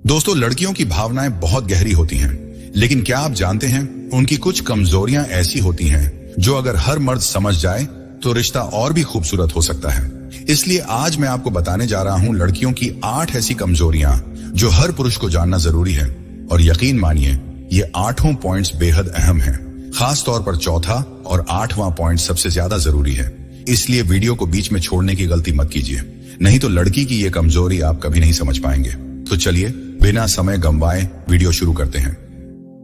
दोस्तों, लड़कियों की भावनाएं बहुत गहरी होती हैं, लेकिन क्या आप जानते हैं उनकी कुछ कमजोरियां ऐसी होती हैं जो अगर हर मर्द समझ जाए तो रिश्ता और भी खूबसूरत हो सकता है। इसलिए आज मैं आपको बताने जा रहा हूं लड़कियों की 8 ऐसी कमजोरियां जो हर पुरुष को जानना जरूरी है। और यकीन मानिए, ये 8 पॉइंट्स बेहद अहम हैं। खास तौर पर चौथा और 8वां पॉइंट सबसे ज्यादा जरूरी है। इसलिए वीडियो को बीच में छोड़ने की गलती मत कीजिए, नहीं तो लड़की की ये कमजोरी आप कभी नहीं समझ पाएंगे। तो चलिए बिना समय गंवाए वीडियो शुरू करते हैं।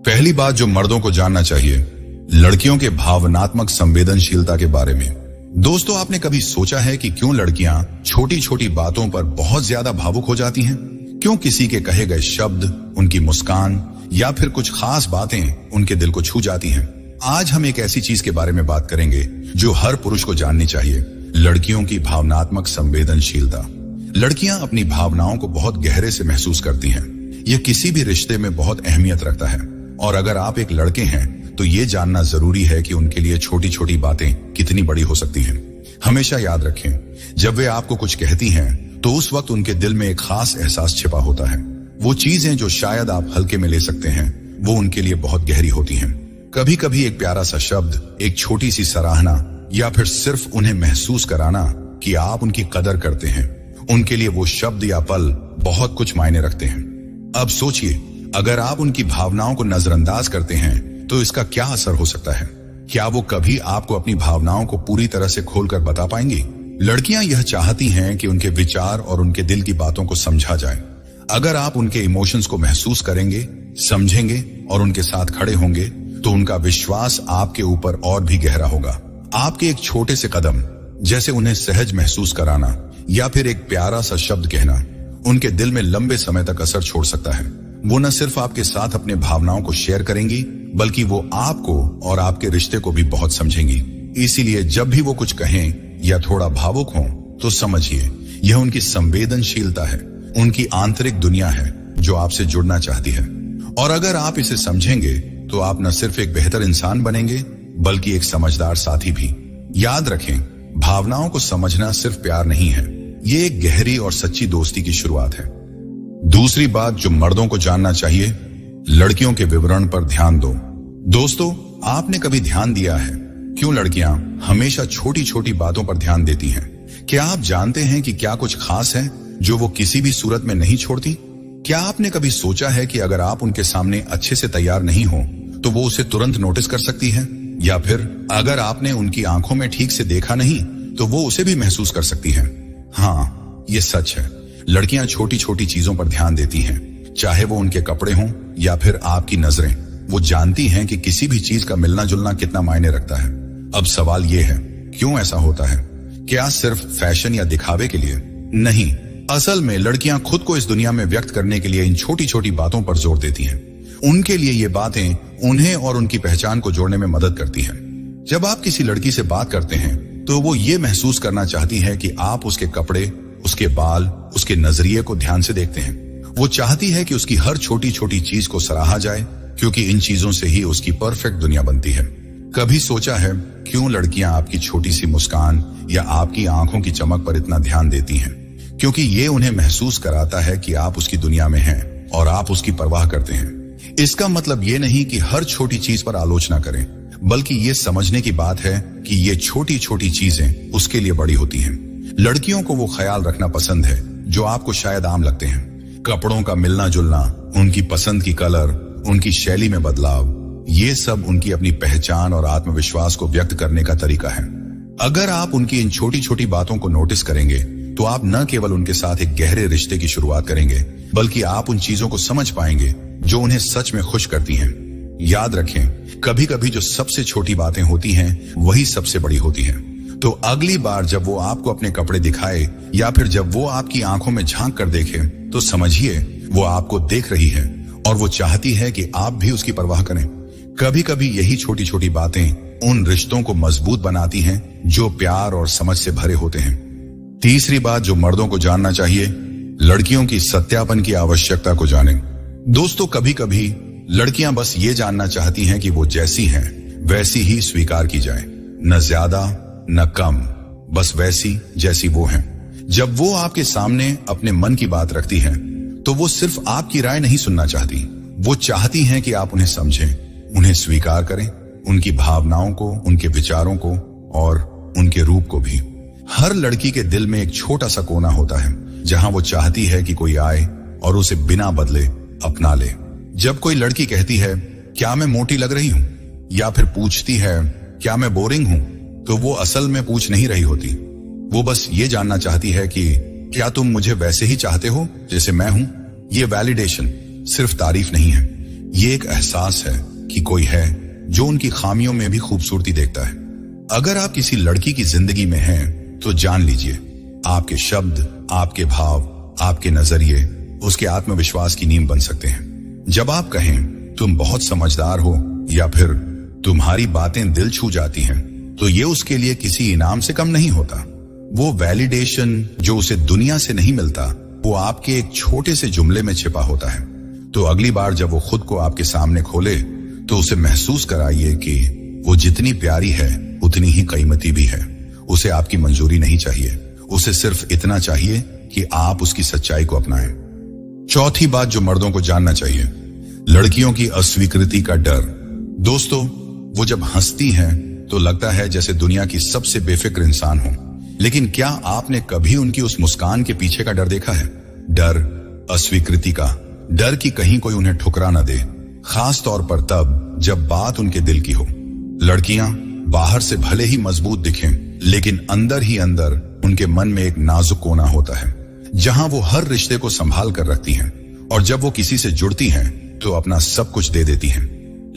पहली बात जो मर्दों को जानना चाहिए, लड़कियों के भावनात्मक संवेदनशीलता के बारे में। दोस्तों, आपने कभी सोचा है कि क्यों लड़कियां छोटी छोटी बातों पर बहुत ज्यादा भावुक हो जाती हैं? क्यों किसी के कहे गए शब्द, उनकी मुस्कान या फिर कुछ खास बातें उनके दिल को छू जाती हैं? आज हम एक ऐसी चीज के बारे में बात करेंगे जो हर पुरुष को जाननी चाहिए, लड़कियों की भावनात्मक संवेदनशीलता। लड़कियां अपनी भावनाओं को बहुत गहरे से महसूस करती हैं। यह किसी भी रिश्ते में बहुत अहमियत रखता है। और अगर आप एक लड़के हैं तो ये जानना जरूरी है कि उनके लिए छोटी छोटी बातें कितनी बड़ी हो सकती हैं। हमेशा याद रखें, जब वे आपको कुछ कहती हैं तो उस वक्त उनके दिल में एक खास एहसास छिपा होता है। वो चीजें जो शायद आप हल्के में ले सकते हैं, वो उनके लिए बहुत गहरी होती हैं। कभी कभी एक प्यारा सा शब्द, एक छोटी सी सराहना या फिर सिर्फ उन्हें महसूस कराना कि आप उनकी कदर करते हैं, उनके लिए वो शब्द या पल बहुत कुछ मायने रखते हैं। अब सोचिए, अगर आप उनकी भावनाओं को नजरअंदाज करते हैं तो इसका क्या असर हो सकता है? क्या वो कभी आपको अपनी भावनाओं को पूरी तरह से खोलकर बता पाएंगी? लड़कियां यह चाहती हैं कि उनके विचार और उनके दिल की बातों को समझा जाए। अगर आप उनके इमोशंस को महसूस करेंगे, समझेंगे और उनके साथ खड़े होंगे तो उनका विश्वास आपके ऊपर और भी गहरा होगा। आपके एक छोटे से कदम, जैसे उन्हें सहज महसूस कराना या फिर एक प्यारा सा शब्द कहना, उनके दिल में लंबे समय तक असर छोड़ सकता है। वो न सिर्फ आपके साथ अपने भावनाओं को शेयर करेंगी, बल्कि वो आपको और आपके रिश्ते को भी बहुत समझेंगी। इसीलिए जब भी वो कुछ कहें या थोड़ा भावुक हों तो समझिए, यह उनकी संवेदनशीलता है, उनकी आंतरिक दुनिया है जो आपसे जुड़ना चाहती है। और अगर आप इसे समझेंगे तो आप न सिर्फ एक बेहतर इंसान बनेंगे, बल्कि एक समझदार साथी भी। याद रखें, भावनाओं को समझना सिर्फ प्यार नहीं है, ये एक गहरी और सच्ची दोस्ती की शुरुआत है। दूसरी बात जो मर्दों को जानना चाहिए, लड़कियों के विवरण पर ध्यान दो। दोस्तों, आपने कभी ध्यान दिया है क्यों लड़कियां हमेशा छोटी छोटी बातों पर ध्यान देती हैं? क्या आप जानते हैं कि क्या कुछ खास है जो वो किसी भी सूरत में नहीं छोड़ती? क्या आपने कभी सोचा है कि अगर आप उनके सामने अच्छे से तैयार नहीं हो तो वो उसे तुरंत नोटिस कर सकती है? या फिर अगर आपने उनकी आंखों में ठीक से देखा नहीं तो वो उसे भी महसूस कर सकती है? हाँ, ये सच है। लड़कियां छोटी छोटी चीजों पर ध्यान देती हैं, चाहे वो उनके कपड़े हों या फिर आपकी नजरें। वो जानती हैं कि किसी भी चीज का मिलना जुलना कितना मायने रखता है। अब सवाल ये है, क्यों ऐसा होता है? क्या सिर्फ फैशन या दिखावे के लिए? नहीं, असल में लड़कियां खुद को इस दुनिया में व्यक्त करने के लिए इन छोटी छोटी बातों पर जोर देती हैं। उनके लिए ये बातें उन्हें और उनकी पहचान को जोड़ने में मदद करती हैं। जब आप किसी लड़की से बात करते हैं तो वो ये महसूस करना चाहती है कि आप उसके कपड़े, उसके बाल, उसके नजरिए को ध्यान से देखते हैं। वो चाहती है कि उसकी हर छोटी छोटी चीज को सराहा जाए, क्योंकि इन चीजों से ही उसकी परफेक्ट दुनिया बनती है। कभी सोचा है क्यों लड़कियां आपकी छोटी सी मुस्कान या आपकी आंखों की चमक पर इतना ध्यान देती हैं? क्योंकि ये उन्हें महसूस कराता है कि आप उसकी दुनिया में हैं और आप उसकी परवाह करते हैं। इसका मतलब ये नहीं कि हर छोटी चीज पर आलोचना करें, बल्कि ये समझने की बात है कि ये छोटी छोटी चीजें उसके लिए बड़ी होती हैं। लड़कियों को वो ख्याल रखना पसंद है जो आपको शायद आम लगते हैं। कपड़ों का मिलना जुलना, उनकी पसंद की कलर, उनकी शैली में बदलाव, ये सब उनकी अपनी पहचान और आत्मविश्वास को व्यक्त करने का तरीका है। अगर आप उनकी इन छोटी छोटी बातों को नोटिस करेंगे तो आप न केवल उनके साथ एक गहरे रिश्ते की शुरुआत करेंगे, बल्कि आप उन चीजों को समझ पाएंगे जो उन्हें सच में खुश करती हैं। याद रखें, कभी कभी जो सबसे छोटी बातें होती हैं वही सबसे बड़ी होती हैं। तो अगली बार जब वो आपको अपने कपड़े दिखाए या फिर जब वो आपकी आंखों में झांक कर देखे, तो समझिए वो आपको देख रही है और वो चाहती है कि आप भी उसकी परवाह करें। कभी कभी यही छोटी छोटी बातें उन रिश्तों को मजबूत बनाती हैं जो प्यार और समझ से भरे होते हैं। तीसरी बात जो मर्दों को जानना चाहिए, लड़कियों की सत्यापन की आवश्यकता को जानें। दोस्तों, कभी कभी लड़कियां बस ये जानना चाहती हैं कि वो जैसी हैं वैसी ही स्वीकार की जाए, न ज्यादा न कम, बस वैसी जैसी वो हैं। जब वो आपके सामने अपने मन की बात रखती हैं तो वो सिर्फ आपकी राय नहीं सुनना चाहती, वो चाहती हैं कि आप उन्हें समझें, उन्हें स्वीकार करें, उनकी भावनाओं को, उनके विचारों को और उनके रूप को भी। हर लड़की के दिल में एक छोटा सा कोना होता है जहां वो चाहती है कि कोई आए और उसे बिना बदले अपना ले। जब कोई लड़की कहती है क्या मैं मोटी लग रही हूं, या फिर पूछती है क्या मैं बोरिंग हूं, तो वो असल में पूछ नहीं रही होती। वो बस ये जानना चाहती है कि क्या तुम मुझे वैसे ही चाहते हो जैसे मैं हूं। ये वैलिडेशन सिर्फ तारीफ नहीं है, ये एक एहसास है कि कोई है जो उनकी खामियों में भी खूबसूरती देखता है। अगर आप किसी लड़की की जिंदगी में हैं तो जान लीजिए, आपके शब्द, आपके भाव, आपके नजरिए उसके आत्मविश्वास की नींव बन सकते हैं। जब आप कहें तुम बहुत समझदार हो या फिर तुम्हारी बातें दिल छू जाती हैं, तो ये उसके लिए किसी इनाम से कम नहीं होता। वो वैलिडेशन जो उसे दुनिया से नहीं मिलता, वो आपके एक छोटे से जुमले में छिपा होता है। तो अगली बार जब वो खुद को आपके सामने खोले तो उसे महसूस कराइए कि वो जितनी प्यारी है उतनी ही कीमती भी है। उसे आपकी मंजूरी नहीं चाहिए, उसे सिर्फ इतना चाहिए कि आप उसकी सच्चाई को अपनाएं। चौथी बात जो मर्दों को जानना चाहिए, लड़कियों की अस्वीकृति का डर। दोस्तों, वो जब हंसती हैं तो लगता है जैसे दुनिया की सबसे बेफिक्र इंसान हो, लेकिन क्या आपने कभी उनकी उस मुस्कान के पीछे का डर देखा है? डर अस्वीकृति का, डर कि कहीं कोई उन्हें ठुकरा न दे, खास तौर पर तब जब बात उनके दिल की हो। लड़कियां बाहर से भले ही मजबूत दिखें, लेकिन अंदर ही अंदर उनके मन में एक नाजुक कोना होता है जहां वो हर रिश्ते को संभाल कर रखती हैं, और जब वो किसी से जुड़ती हैं तो अपना सब कुछ दे देती हैं।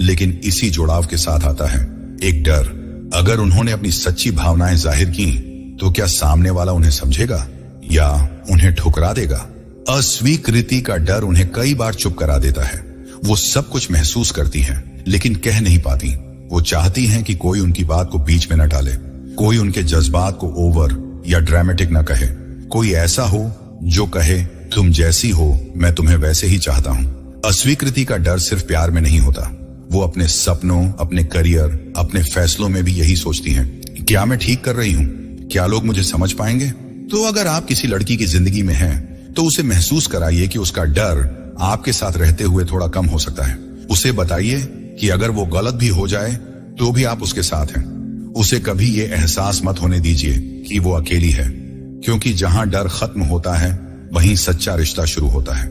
लेकिन इसी जुड़ाव के साथ आता है एक डर, अगर उन्होंने अपनी सच्ची भावनाएं जाहिर की तो क्या सामने वाला उन्हें समझेगा या उन्हें ठुकरा देगा? अस्वीकृति का डर उन्हें कई बार चुप करा देता है। वो सब कुछ महसूस करती हैं, लेकिन कह नहीं पाती। वो चाहती हैं कि कोई उनकी बात को बीच में न डाले, कोई उनके जज्बात को ओवर या ड्रामेटिक न कहे, कोई ऐसा हो जो कहे तुम जैसी हो मैं तुम्हें वैसे ही चाहता हूं। अस्वीकृति का डर सिर्फ प्यार में नहीं होता, वो अपने सपनों, अपने करियर, अपने फैसलों में भी यही सोचती हैं, क्या मैं ठीक कर रही हूं? क्या लोग मुझे समझ पाएंगे? तो अगर आप किसी लड़की की जिंदगी में हैं तो उसे महसूस कराइए कि उसका डर आपके साथ रहते हुए थोड़ा कम हो सकता है। उसे बताइए कि अगर वो गलत भी हो जाए तो भी आप उसके साथ हैं। उसे कभी ये एहसास मत होने दीजिए कि वो अकेली है, क्योंकि जहां डर खत्म होता है वहीं सच्चा रिश्ता शुरू होता है।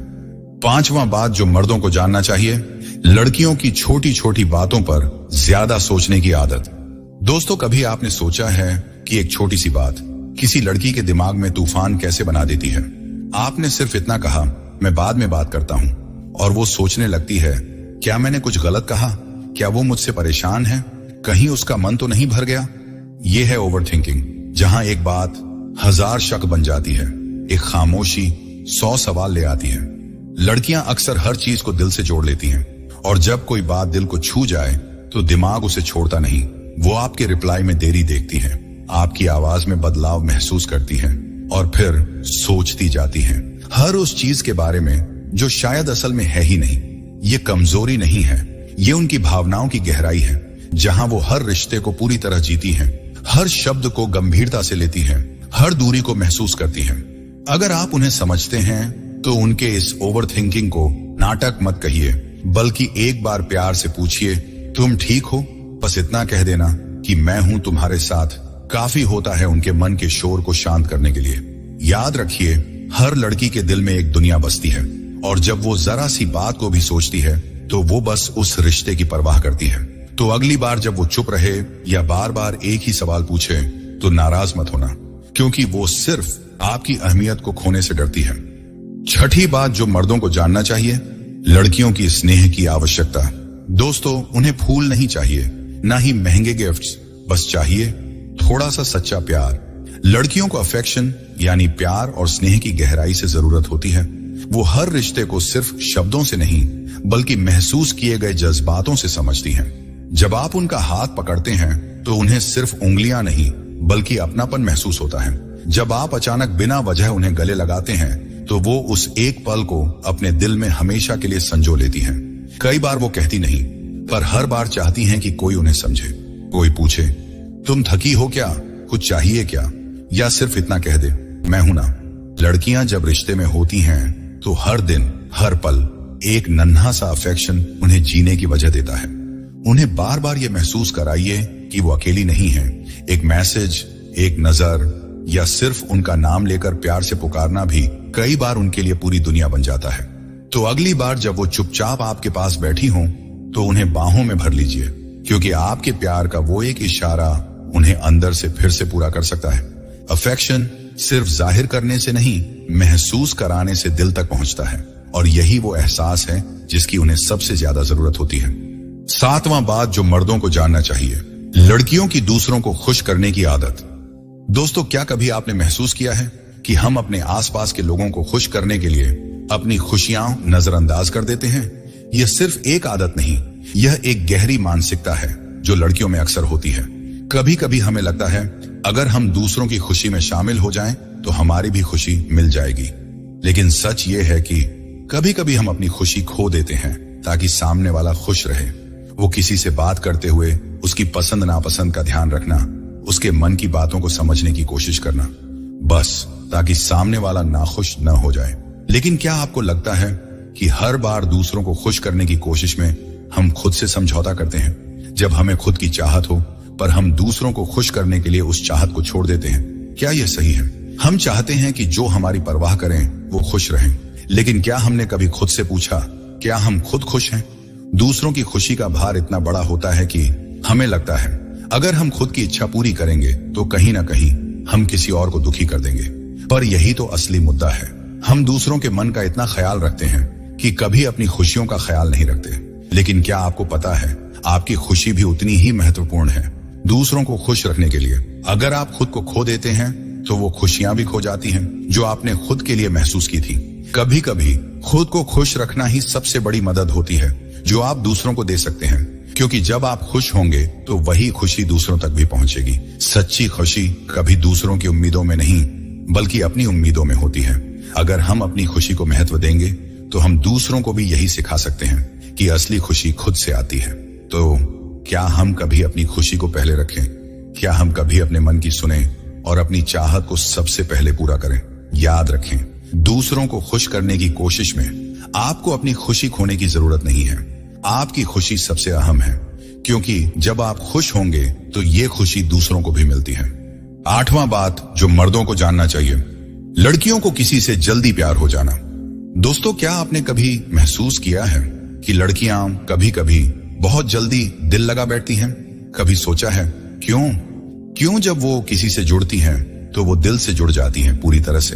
पांचवा बात जो मर्दों को जानना चाहिए, लड़कियों की छोटी छोटी बातों पर ज्यादा सोचने की आदत। दोस्तों, कभी आपने सोचा है कि एक छोटी सी बात किसी लड़की के दिमाग में तूफान कैसे बना देती है? आपने सिर्फ इतना कहा मैं बाद में बात करता हूं, और वो सोचने लगती है क्या मैंने कुछ गलत कहा, क्या वो मुझसे परेशान है, कहीं उसका मन तो नहीं भर गया। ये है ओवरथिंकिंग, जहां एक बात 1000 शक बन जाती है, एक खामोशी 100 सवाल ले आती है। लड़कियां अक्सर हर चीज को दिल से जोड़ लेती हैं, और जब कोई बात दिल को छू जाए तो दिमाग उसे छोड़ता नहीं। वो आपके रिप्लाई में देरी देखती है, आपकी आवाज में बदलाव महसूस करती है, और फिर सोचती जाती है हर उस चीज के बारे में जो शायद असल में है ही नहीं। ये कमजोरी नहीं है, ये उनकी भावनाओं की गहराई है, जहां वो हर रिश्ते को पूरी तरह जीती हैं, हर शब्द को गंभीरता से लेती हैं, हर दूरी को महसूस करती हैं। अगर आप उन्हें समझते हैं तो उनके इस ओवरथिंकिंग को नाटक मत कहिए, बल्कि एक बार प्यार से पूछिए तुम ठीक हो? बस इतना कह देना कि मैं हूं तुम्हारे साथ काफी होता है उनके मन के शोर को शांत करने के लिए। याद रखिए, हर लड़की के दिल में एक दुनिया बसती है, और जब वो जरा सी बात को भी सोचती है तो वो बस उस रिश्ते की परवाह करती है। तो अगली बार जब वो चुप रहे या बार बार एक ही सवाल पूछे तो नाराज मत होना, क्योंकि वो सिर्फ आपकी अहमियत को खोने से डरती है। छठी बात जो मर्दों को जानना चाहिए, लड़कियों की स्नेह की आवश्यकता। दोस्तों, उन्हें फूल नहीं चाहिए, ना ही महंगे गिफ्ट्स, बस चाहिए थोड़ा सा सच्चा प्यार। लड़कियों को अफेक्शन यानी प्यार और स्नेह की गहराई से जरूरत होती है। वो हर रिश्ते को सिर्फ शब्दों से नहीं बल्कि महसूस किए गए जज्बातों से समझती हैं। जब आप उनका हाथ पकड़ते हैं तो उन्हें सिर्फ उंगलियां नहीं बल्कि अपनापन महसूस होता है। जब आप अचानक बिना वजह उन्हें गले लगाते हैं तो वो उस एक पल को अपने दिल में हमेशा के लिए संजो लेती हैं। कई बार वो कहती नहीं, पर हर बार चाहती हैं कि कोई उन्हें समझे, कोई पूछे तुम थकी हो क्या, कुछ चाहिए क्या, या सिर्फ इतना कह दे मैं हूं ना। लड़कियां जब रिश्ते में होती हैं तो हर दिन हर पल एक नन्हा सा अफेक्शन उन्हें जीने की वजह देता है। उन्हें बार बार ये महसूस कराइए कि वो अकेली नहीं है। एक मैसेज, एक नजर या सिर्फ उनका नाम लेकर प्यार से पुकारना भी कई बार उनके लिए पूरी दुनिया बन जाता है। तो अगली बार जब वो चुपचाप आपके पास बैठी हों तो उन्हें बाहों में भर लीजिए, क्योंकि आपके प्यार का वो एक इशारा उन्हें अंदर से फिर से पूरा कर सकता है। अफेक्शन सिर्फ जाहिर करने से नहीं, महसूस कराने से दिल तक पहुंचता है, और यही वो एहसास है जिसकी उन्हें सबसे ज्यादा जरूरत होती है। 7वां बात जो मर्दों को जानना चाहिए, लड़कियों की दूसरों को खुश करने की आदत। दोस्तों, क्या कभी आपने महसूस किया है कि हम अपने आसपास के लोगों को खुश करने के लिए अपनी खुशियां नजरअंदाज कर देते हैं? यह सिर्फ एक आदत नहीं, यह एक गहरी मानसिकता है जो लड़कियों में अक्सर होती है। कभी कभी हमें लगता है अगर हम दूसरों की खुशी में शामिल हो जाएं तो हमारी भी खुशी मिल जाएगी। लेकिन सच ये है कि कभी कभी हम अपनी खुशी खो देते हैं ताकि सामने वाला खुश रहे। वो किसी से बात करते हुए उसकी पसंद नापसंद का ध्यान रखना, उसके मन की बातों को समझने की कोशिश करना, बस ताकि सामने वाला नाखुश न हो जाए। लेकिन क्या आपको लगता है कि हर बार दूसरों को खुश करने की कोशिश में हम खुद से समझौता करते हैं? जब हमें खुद की चाहत हो पर हम दूसरों को खुश करने के लिए उस चाहत को छोड़ देते हैं, क्या यह सही है? हम चाहते हैं कि जो हमारी परवाह करें वो खुश रहें, लेकिन क्या हमने कभी खुद से पूछा, क्या हम खुद खुश हैं? दूसरों की खुशी का भार इतना बड़ा होता है कि हमें लगता है अगर हम खुद की इच्छा पूरी करेंगे तो कहीं ना कहीं हम किसी और को दुखी कर देंगे। पर यही तो असली मुद्दा है। हम दूसरों के मन का इतना ख्याल रखते हैं कि कभी अपनी खुशियों का ख्याल नहीं रखते। लेकिन क्या आपको पता है, आपकी खुशी भी उतनी ही महत्वपूर्ण है दूसरों को खुश रखने के लिए। अगर आप खुद को खो देते हैं तो वो खुशियां भी खो जाती हैं जो आपने खुद के लिए महसूस की थी। कभी कभी खुद को खुश रखना ही सबसे बड़ी मदद होती है जो आप दूसरों को दे सकते हैं, क्योंकि जब आप खुश होंगे तो वही खुशी दूसरों तक भी पहुंचेगी। सच्ची खुशी कभी दूसरों की उम्मीदों में नहीं बल्कि अपनी उम्मीदों में होती है। अगर हम अपनी खुशी को महत्व देंगे तो हम दूसरों को भी यही सिखा सकते हैं कि असली खुशी खुद से आती है। तो क्या हम कभी अपनी खुशी को पहले रखें? क्या हम कभी अपने मन की सुने और अपनी चाहत को सबसे पहले पूरा करें? याद रखें, दूसरों को खुश करने की कोशिश में आपको अपनी खुशी खोने की जरूरत नहीं है। आपकी खुशी सबसे अहम है, क्योंकि जब आप खुश होंगे तो ये खुशी दूसरों को भी मिलती है। 8वां बात जो मर्दों को जानना चाहिए, लड़कियों को किसी से जल्दी प्यार हो जाना। दोस्तों, क्या आपने कभी महसूस किया है कि लड़कियां कभी कभी बहुत जल्दी दिल लगा बैठती हैं? कभी सोचा है क्यों जब वो किसी से जुड़ती हैं तो वो दिल से जुड़ जाती हैं पूरी तरह से?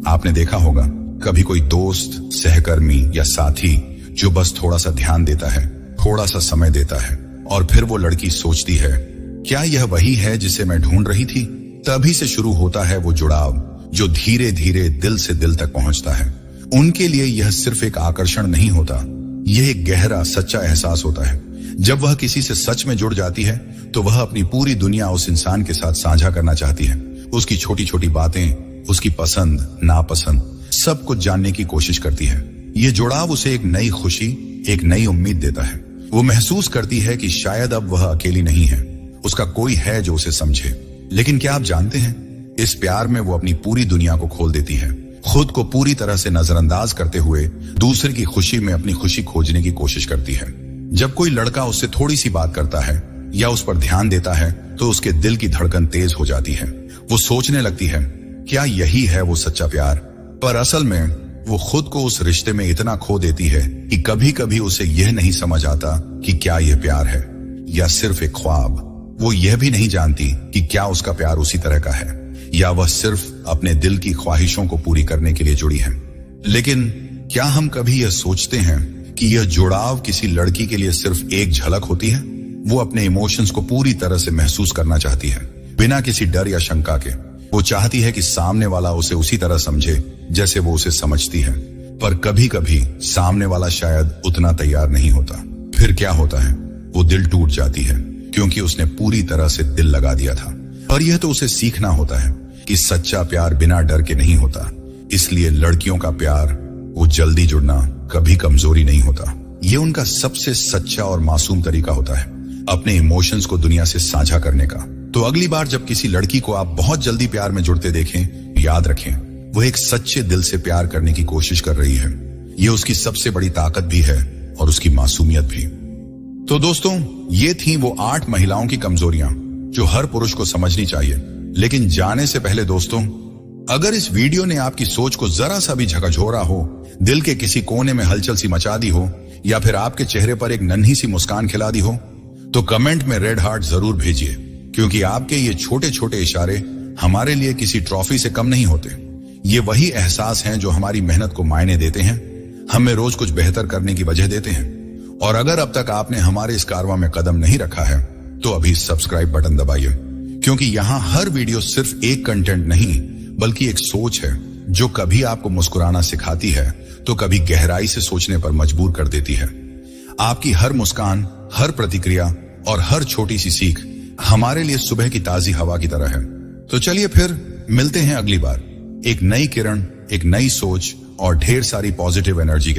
आपने देखा होगा कभी कोई दोस्त, सहकर्मी या साथी जो बस थोड़ा सा ध्यान देता है, थोड़ा सा समय देता है, और फिर वो लड़की सोचती है क्या यह वही है जिसे मैं ढूंढ रही थी? तभी से शुरू होता है वो जुड़ाव जो धीरे धीरे दिल से दिल तक पहुंचता है। उनके लिए यह सिर्फ एक आकर्षण नहीं होता, यह एक गहरा सच्चा एहसास होता है। जब वह किसी से सच में जुड़ जाती है तो वह अपनी पूरी दुनिया उस इंसान के साथ साझा करना चाहती है। उसकी छोटी छोटी बातें, उसकी पसंद नापसंद, सब कुछ जानने की कोशिश करती है। ये जुड़ाव उसे एक नई खुशी, एक नई उम्मीद देता है। वो महसूस करती है कि शायद अब वह अकेली नहीं है, उसका कोई है जो उसे समझे। लेकिन क्या आप जानते हैं, इस प्यार में वो अपनी पूरी दुनिया को खोल देती है, खुद को पूरी तरह से नजरअंदाज करते हुए दूसरे की खुशी में अपनी खुशी खोजने की कोशिश करती है। जब कोई लड़का उससे थोड़ी सी बात करता है या उस पर ध्यान देता है तो उसके दिल की धड़कन तेज हो जाती है। वो सोचने लगती है क्या यही है वो सच्चा प्यार? पर असल में वो खुद को उस रिश्ते में इतना खो देती है कि कभी कभी उसे यह नहीं समझ आता कि क्या यह प्यार है या सिर्फ एक ख्वाब। वो यह भी नहीं जानती कि क्या उसका प्यार उसी तरह का है या वह सिर्फ अपने दिल की ख्वाहिशों को पूरी करने के लिए जुड़ी है। लेकिन क्या हम कभी यह सोचते हैं कि यह जुड़ाव किसी लड़की के लिए सिर्फ एक झलक होती है? वो अपने इमोशंस को पूरी तरह से महसूस करना चाहती है, बिना किसी डर या शंका के। वो चाहती है कि सामने वाला उसे उसी तरह समझे जैसे वो उसे समझती है। पर कभी कभी सामने वाला शायद उतना तैयार नहीं होता। फिर क्या होता है, वो दिल टूट जाती है क्योंकि उसने पूरी तरह से दिल लगा दिया था। और यह तो उसे सीखना होता है कि सच्चा प्यार बिना डर के नहीं होता। इसलिए लड़कियों का प्यार, वो जल्दी जुड़ना कभी कमजोरी नहीं होता। ये उनका सबसे सच्चा और मासूम तरीका होता है अपने इमोशंस को दुनिया से साझा करने का। तो अगली बार जब किसी लड़की को आप बहुत जल्दी प्यार में जुड़ते देखें, याद रखें वो एक सच्चे दिल से प्यार करने की कोशिश कर रही है। ये उसकी सबसे बड़ी ताकत भी है और उसकी मासूमियत भी। तो दोस्तों, ये थी वो 8 महिलाओं की कमजोरियां जो हर पुरुष को समझनी चाहिए। लेकिन जाने से पहले दोस्तों, अगर इस वीडियो ने आपकी सोच को जरा सा भी झकझोरा हो, दिल के किसी कोने में हलचल सी मचा दी हो, या फिर आपके चेहरे पर एक नन्ही सी मुस्कान खिला दी हो, तो कमेंट में रेड हार्ट जरूर भेजिए, क्योंकि आपके ये छोटे छोटे इशारे हमारे लिए किसी ट्रॉफी से कम नहीं होते। ये वही एहसास हैं जो हमारी मेहनत को मायने देते हैं, हमें रोज कुछ बेहतर करने की वजह देते हैं। और अगर अब तक आपने हमारे इस कारवां में कदम नहीं रखा है, तो अभी सब्सक्राइब बटन दबाइए, क्योंकि यहाँ हर वीडियो सिर्फ एक कंटेंट नहीं, बल्कि एक सोच है जो कभी आपको मुस्कुराना सिखाती है, तो कभी गहराई से सोचने पर मजबूर कर देती है। आपकी हर मुस्कान, हर प्रतिक्रिया और हर छोटी सी सीख हमारे लिए सुबह की ताजी हवा की तरह है। तो चलिए फिर मिलते हैं अगली बार, एक नई किरण, एक नई सोच और ढेर सारी पॉजिटिव एनर्जी के